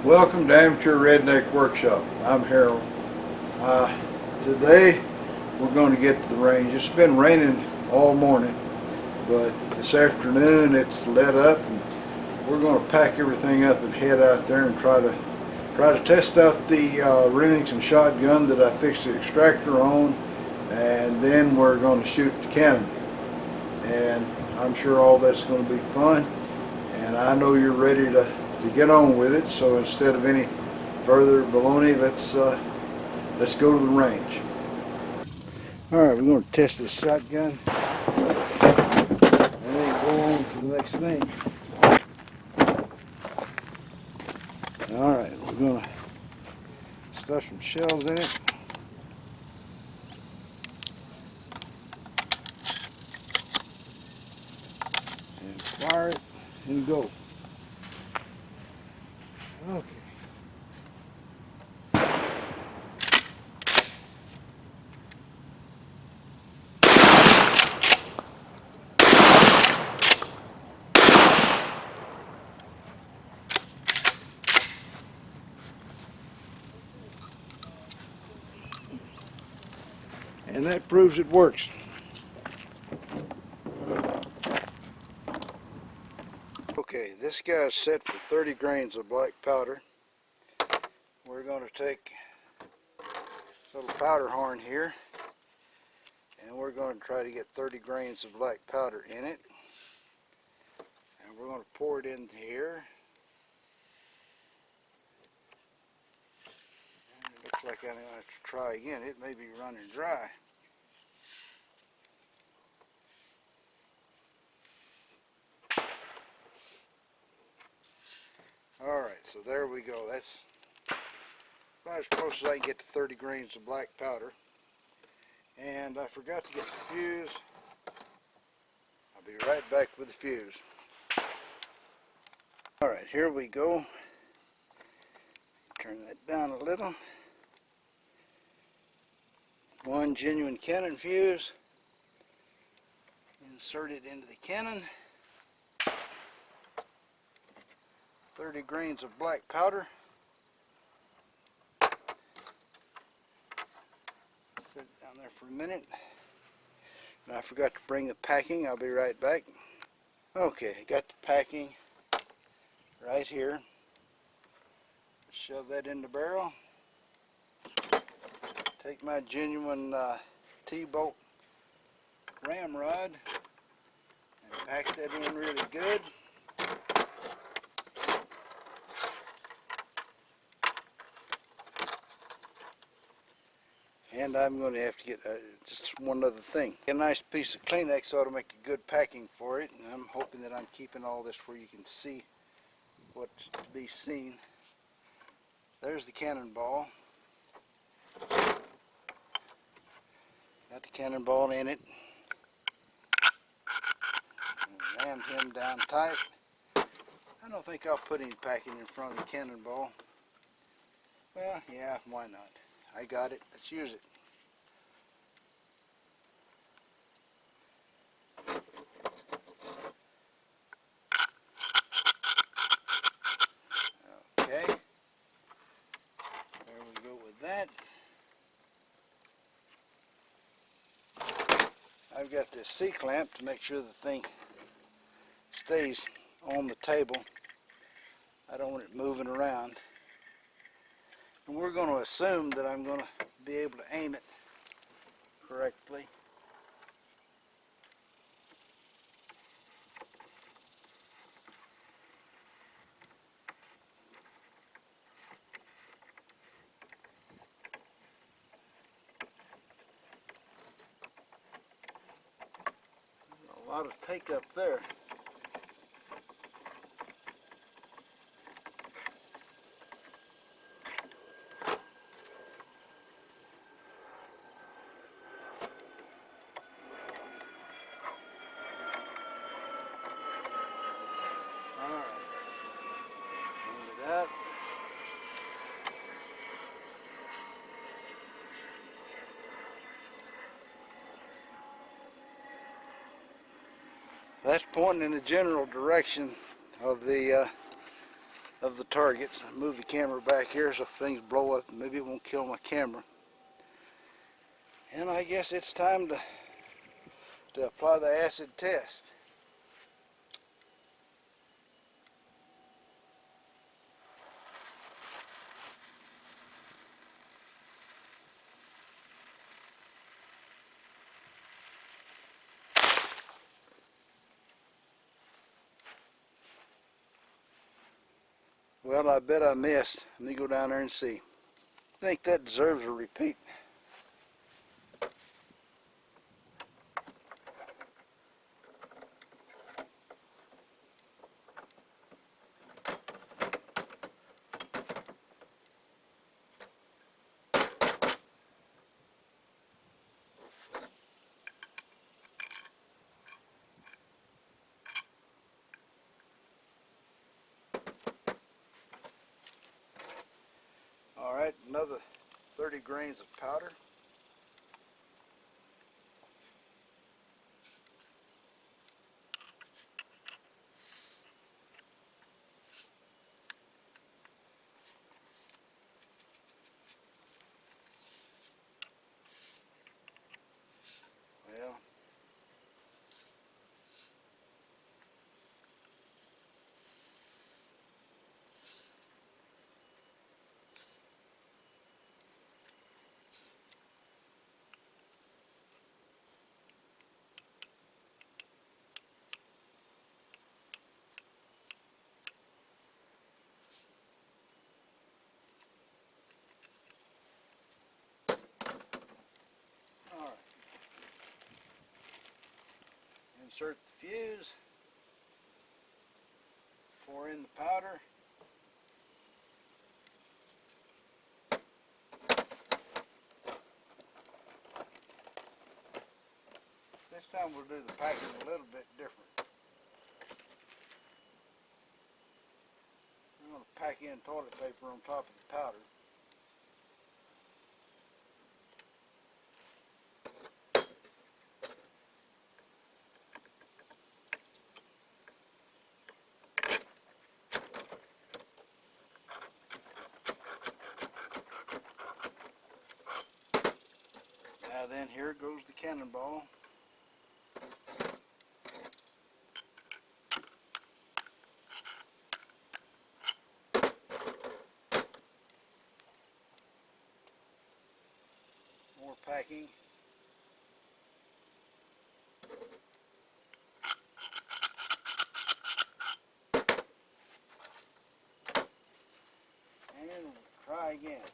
Welcome to Amateur Redneck Workshop. I'm Harold. Today we're going to get to the range. It's been raining all morning, but this afternoon it's let up, and we're going to pack everything up and head out there and try to test out the Remington shotgun that I fixed the extractor on, and then we're going to shoot the cannon. And I'm sure all that's going to be fun, and I know you're ready to get on with it. So instead of any further baloney, let's go to the range. All right, we're going to test this shotgun and then go on to the next thing. All right, we're going to stuff some shells in it. And fire it and go. Okay. And that proves it works. Okay, this guy's set for 30 grains of black powder. We're going to take a little powder horn here, and we're going to try to get 30 grains of black powder in it. And we're going to pour it in here. And it looks like I'm going to have to try again. It may be running dry. Alright, so there we go. That's about as close as I can get to 30 grains of black powder. And I forgot to get the fuse. I'll be right back with the fuse. Alright, here we go. Turn that down a little. One genuine cannon fuse. Insert it into the cannon. 30 grains of black powder. Set it down there for a minute. And I forgot to bring the packing. I'll be right back. Okay, got the packing right here. Shove that in the barrel. Take my genuine T-bolt ramrod and pack that in really good. And I'm going to have to get just one other thing. A nice piece of Kleenex ought to make a good packing for it. And I'm hoping that I'm keeping all this where you can see what's to be seen. There's the cannonball. Got the cannonball in it. Ram him down tight. I don't think I'll put any packing in front of the cannonball. Well, yeah, why not? I got it. Let's use it. Okay. There we go with that. I've got this C-clamp to make sure the thing stays on the table. I don't want it moving around. And we're going to assume that I'm going to be able to aim it correctly. A lot of take up there. That's pointing in the general direction of the of the targets. Move the camera back here so if things blow up, maybe it won't kill my camera. And I guess it's time to apply the acid test. Well, I bet I missed. Let me go down there and see. I think that deserves a repeat. All right, another 30 grains of powder. Well, all right. Insert the fuse. Pour in the powder. This time we'll do the packing a little bit different. I'm going to pack in toilet paper on top of the powder. Now then, here goes the cannonball. More packing. And we'll try again.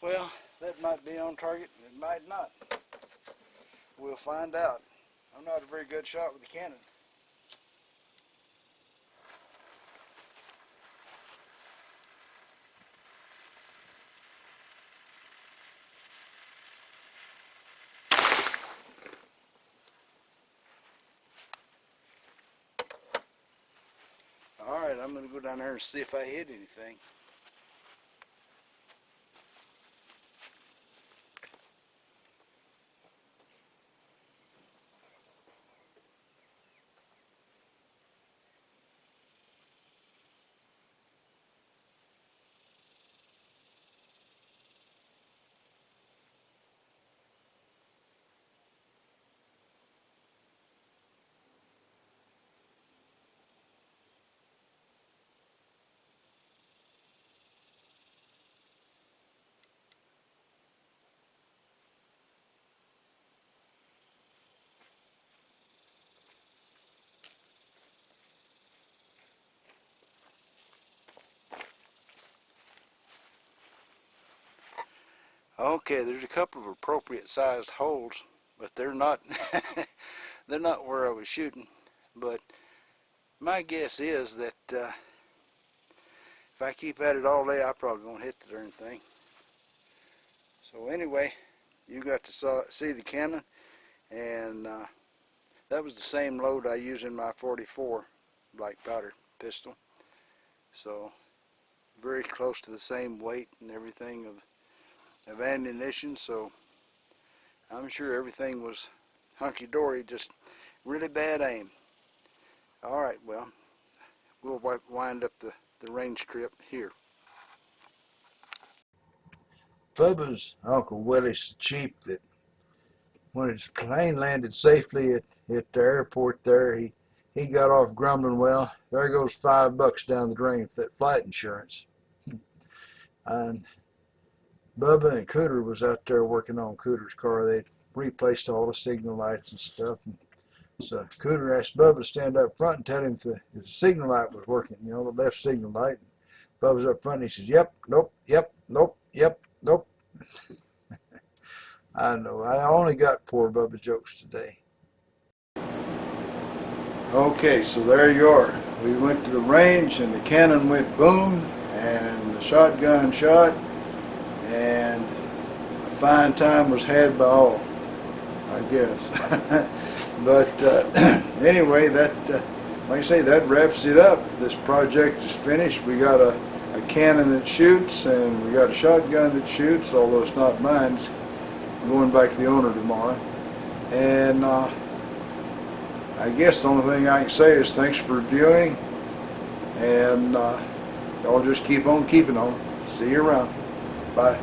Well, that might be on target, it might not. We'll find out. I'm not a very good shot with the cannon. Alright, I'm going to go down there and see if I hit anything. Okay, there's a couple of appropriate sized holes, but they're not they're not where I was shooting. But My guess is that if I keep at it all day, I'm probably going to hit the darn thing. So anyway, you got to see the cannon, and that was the same load I use in my 44 black powder pistol. So very close to the same weight and everything of ammunition. So I'm sure everything was hunky-dory, just really bad aim. All right, well, we'll wind up the range trip here. Bubba's Uncle Willie's cheap that when his plane landed safely at the airport there, he got off grumbling, well, there goes $5 down the drain for that flight insurance. And Bubba and Cooter was out there working on Cooter's car. They'd replaced all the signal lights and stuff. And so Cooter asked Bubba to stand up front and tell him if the signal light was working, you know, the left signal light. And Bubba's up front and he says, yep, nope, yep, nope, yep, nope. I know, I only got poor Bubba jokes today. Okay, so there you are. We went to the range and the cannon went boom and the shotgun shot, and a fine time was had by all, I guess. But anyway, that like I say, that wraps it up. This project is finished. We got a cannon that shoots, and we got a shotgun that shoots, although it's not mine. It's going back to the owner tomorrow. And I guess the only thing I can say is thanks for viewing, and y'all just keep on keeping on. See you around. Bye.